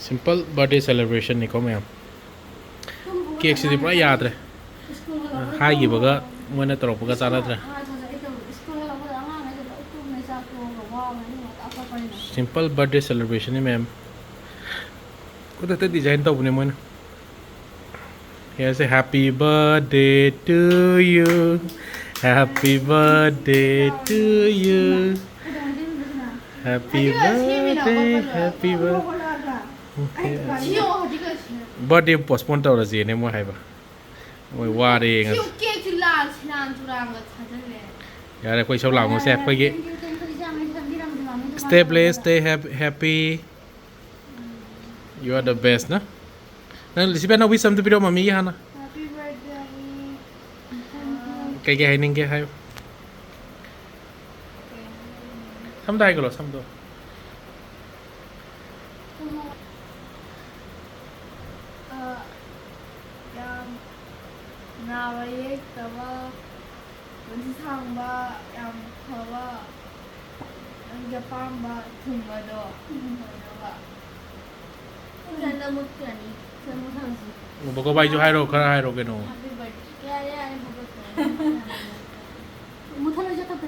Simple birthday celebration ni ko mayam. Cake si di pra yaad re. Hai gi baga mona tro baga chana tra. Simple birthday celebration ni ma'am. Ko ta design to bune mon. Here's a happy birthday to you. Happy birthday to you. Happy birthday, happy birthday. Birthday postpone tawra je ne mo haiba. Moi ware nga. Yare koi sau lao mo se koi ge. Stay blessed, stay happy. You are the best na. Na lisibe na wisdom to piro mami hana. Happy birthday. Kai ge haining ge hai. Samdai galo samdo. 나와의 따와 원시 상바 양 파와 양자 빵바 등바도 뭐가 혼자나 먹자니 너무 상수 Boko bai jo hai ro khara hai ro ke no. Happy birthday 야야 먹었어 못 하나 잡았다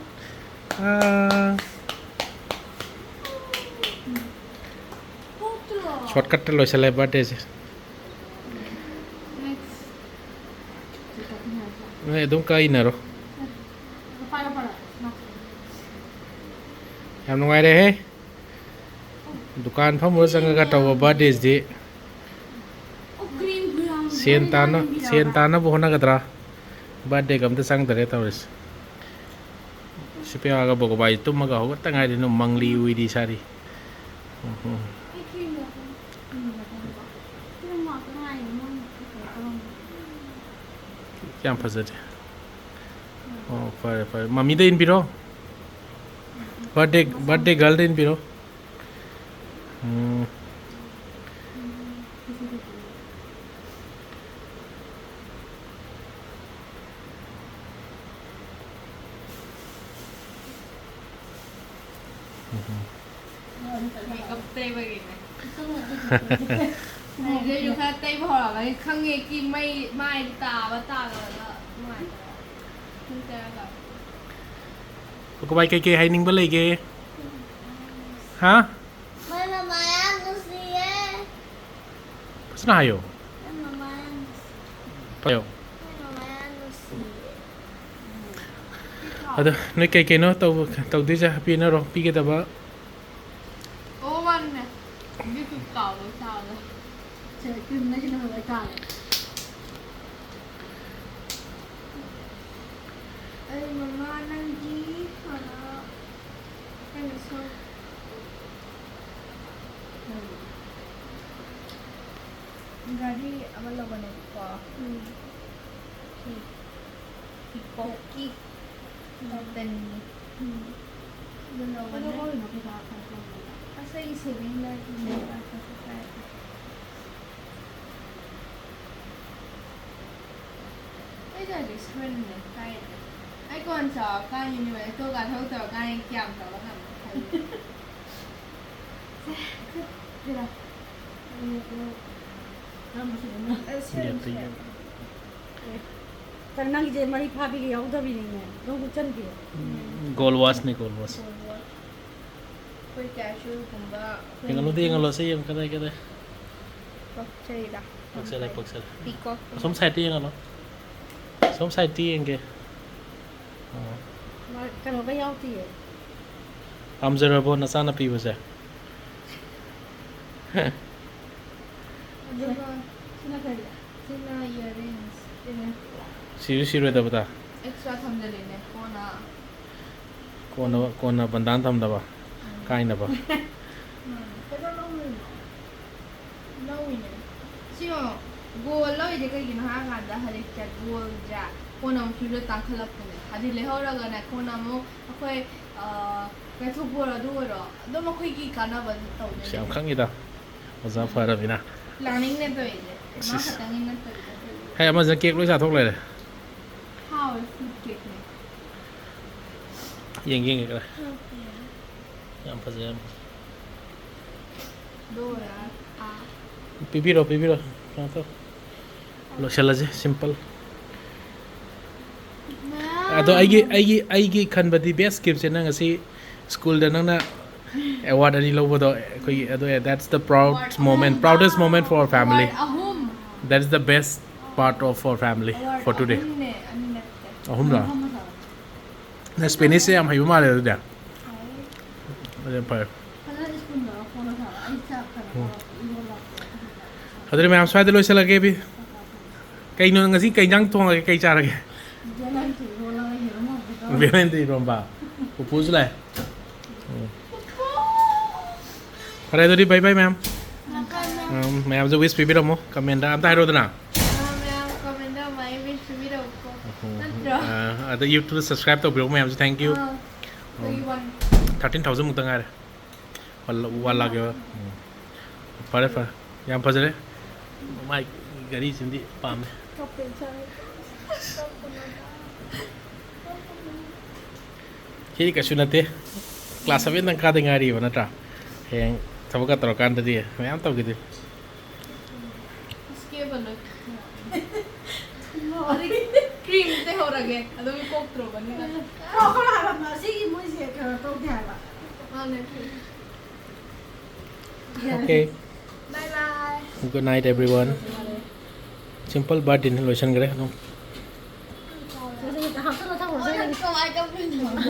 shortcut lo sale birthday je. Dum kai na ro. Yam nungai re he. Dukan pham ro sang ga taw birthday di. Sen ta na bo na ga tra. Birthday kam ta sang tare taw res. Sipya ga bo bai tum ga ho ta ngai di no mangli ui di sari. Yang pasal oh fire mami dah in biro birthday girl dah in biro makeup tây begini Jadi juga teh bola lagi kangen ki mai ta bata ga mai. Kita ga. Boko bai kai hai ning ba lai ge. Ha? Mana Mayamnasu ye? Pasna hayo. Mana Mayamnasu. Payo. Mana Mayamnasu. Ada noi kai no tau de ja happy na ro pi ge ta ba. Oh mana. Ini tu kau salah. Saya kena nak baca. Mama nanti kalau kan so. Jadi apa lo benda apa? Koki. Dan ni. Benda benda. Asal isi benda ni apa sahaja. Cái này xuyên này cay này. Ai con chó cay như vậy tôi cả thâu tờ cay kèm tờ nó làm thầy. Đây là. Karena kita mari papi ke yau dah bini ni, dong hujan ke. Gold wash ni gold wash. Koi cashew kumba. Yang lo sih yang kata. Pak cai dah. Paksel. Piko. Som sai ti yang lo. Som sai ti yang ke. Kalau kau yau ti. Amzera bo na sana pi ba sa. Sina kaya. Sina earrings. Ini. Siru da bata. Extra thamdali ne. Kona bandan tham da ba. Kai na ba. Pero no ini. Sio goal lo ide kai gina ha da halik chat goal ja. ꯀꯣꯟ ꯑꯃꯨꯛ ꯐꯤꯕꯗ ꯇꯥꯡꯈꯠꯂꯛꯄꯅꯦ ꯍꯥꯏꯗꯤ ꯂꯩꯍꯧꯔꯒꯅꯦ ꯀꯣꯟ ꯑꯃꯨꯛ ꯑꯩꯈꯣꯏ ꯀꯩꯊꯣꯛꯄ ꯑꯣꯏꯔꯣ ꯑꯗꯨ ꯑꯣꯏꯔꯣ ꯑꯗꯨꯝ ꯑꯩꯈꯣꯏꯒꯤ ꯀꯥꯟꯅꯕ ꯁꯤ ꯇꯧꯗꯣꯏꯅꯦ ꯌꯥꯝ ꯈꯪꯉꯤꯗ ꯑꯣꯖꯥ ꯐꯔꯕꯅꯤꯅ ꯄ꯭ꯂꯥꯅꯤꯡꯅꯦ ꯇꯧꯔꯤꯁꯦ ꯃꯥ ꯈꯛꯇꯪꯒꯤ ꯅꯠꯇꯕꯤꯗ ꯍꯩ ꯑꯃꯁꯤꯅ ꯀꯦꯛ ꯂꯣꯏ ꯆꯥꯊꯣꯛ ꯂꯩꯔꯦ ꯍꯥꯎꯋꯦ ꯐ꯭ꯔꯨꯠ ꯀꯦꯛꯅꯦ ꯌꯦꯡꯒꯦ ꯈꯔ ꯌꯥꯝ ꯐꯖꯩ ꯌꯥꯝ ꯗꯣꯔꯥ ꯄꯤꯕꯤꯔꯣ ꯀꯩꯅꯣ ꯇꯧ ꯂꯣꯏꯁꯤꯜꯂꯁꯤ ꯁꯤꯝꯄꯜ ꯑꯗꯣ ꯑꯩꯒꯤ ꯈꯟꯕꯗꯤ ꯕꯦꯁ ꯒꯤꯐꯁꯦ ꯅꯪ ꯉꯁꯤ ꯁ꯭ꯀꯨꯜꯗ ꯅꯪꯅ ꯑꯦꯋꯥꯔꯗ ꯑꯅꯤ ꯂꯧꯕꯗꯣ ꯑꯩꯈꯣꯏꯒꯤ ꯑꯗꯣ that's the proudest moment for our family ꯑꯋꯥꯔꯗ ꯑꯍꯨꯝ that is the best part of for family ꯑꯋꯥꯔꯗ ꯐꯣꯔ ꯇꯨꯗꯦ ꯑꯍꯨꯝꯅꯦ ꯑꯅꯤ ꯅꯠꯇꯦ ꯑꯍꯨꯝꯂꯥ ꯅꯪ ꯁ꯭ꯄꯦꯅꯤꯁꯁꯦ ꯌꯥꯝ ꯍꯩꯕ ꯃꯥꯜꯂꯦ ꯑꯗꯨꯗꯤ ꯍꯥꯏ ꯑꯗꯨꯗꯤ ꯐꯔꯦ ꯐꯖꯅ ꯁ꯭ꯀꯨꯜꯗ ꯐꯣꯟꯗ ꯊꯥꯕ ꯑꯩ ꯆꯥꯛ ꯀꯩꯅꯣ ꯏꯔꯣꯜꯂ ꯑꯗꯨꯗꯤ ꯃꯌꯥꯝ ꯁ꯭ꯋꯥꯏꯗ ꯂꯣꯏꯁꯤꯜꯂꯒꯦ ꯕꯤ ꯀꯩꯅꯣ ꯉꯁꯤ ꯀꯩ ꯏꯟꯖꯥꯡ ꯊꯣꯡꯉꯒꯦ ꯀꯩ ꯆꯥꯔꯒꯦ ꯕꯦꯂꯦꯟꯗ꯭ꯔꯤ ꯏꯔꯣꯜꯂꯒ ꯌꯦꯔꯨꯝ ꯍꯧꯕꯤꯗꯣ ꯕꯦꯂꯦꯟꯗ꯭ꯔꯤ ꯏꯔꯣꯝꯕ ꯄꯨꯄꯨꯁꯨ ꯂꯥꯛꯑꯦ ꯐꯔꯦ ꯑꯗꯨꯗꯤ ꯕꯥꯏ ꯕꯥꯏ ꯃꯌꯥꯝ ꯃꯌꯥꯝꯁꯨ ꯋꯤꯁ ꯄꯤꯕꯤꯔꯝꯃꯣ ꯀꯃꯦꯟꯗ ꯑꯝꯇ ꯍꯥꯏꯔꯣꯗꯅ ꯃꯌꯥꯝ ꯀꯃꯦꯟꯗ ꯃꯥꯏ ꯋꯤꯁ ꯄꯤꯕꯤꯔꯛꯎꯀꯣ ꯅꯠꯇ꯭ꯔꯣ ꯑꯗ ꯌꯨꯇ꯭ꯌꯨꯕꯇ ꯁꯕꯁꯀ꯭ꯔꯥꯏꯕ ꯇꯧꯕꯤꯔꯛꯄ ꯃꯌꯥꯝꯁꯨ ꯊꯦꯡꯛ ꯌꯨ 13,000 ꯃꯨꯛꯇ ꯉꯥꯏꯔꯦ ꯋꯥꯟ ꯂꯥꯛ ꯌꯧꯔꯦ ꯐꯔꯦ ꯐꯔꯦ ꯌꯥꯝ ꯐꯖꯔꯦ ꯃꯥꯏ ꯒꯥꯔꯤꯁꯤꯃꯗꯤ ꯄꯥꯝꯃꯦ ꯁꯤꯗꯤ ꯀꯩꯁꯨ ꯅꯠꯇꯦ ꯀ꯭ꯂꯥꯁ 7ꯗꯪ ꯀꯥꯗ ꯉꯥꯏꯔꯤꯕ ꯅꯠꯇ꯭ꯔꯥ ꯍꯌꯦꯡ ꯊꯕꯛꯀ ꯇꯧꯔꯀꯥꯟꯗꯗꯤ ꯃꯌꯥꯝ ꯇꯧꯈꯤꯗꯣꯏ ꯀ꯭ꯔꯤꯝ ꯇꯩꯍꯧꯔꯒꯦ ꯑꯗꯨꯝ ꯀꯣꯛꯇ꯭ꯔꯨꯕꯅꯤꯅ ꯀꯣꯛꯈ꯭ꯔꯣ ꯍꯥꯏꯕ ꯑꯁꯤꯒꯤ ꯃꯣꯏꯁꯦ ꯀꯩꯅꯣ ꯇꯧꯗꯦ ꯍꯥꯏꯕ ꯃꯥꯅꯦ Okay. By by Good night, everyone. Simple but in lotion. ꯍꯥꯞꯆꯜꯂ ꯊꯝꯈ꯭ꯔꯣ ꯀꯃꯥꯏ ꯇꯧꯗꯣꯏꯅꯣ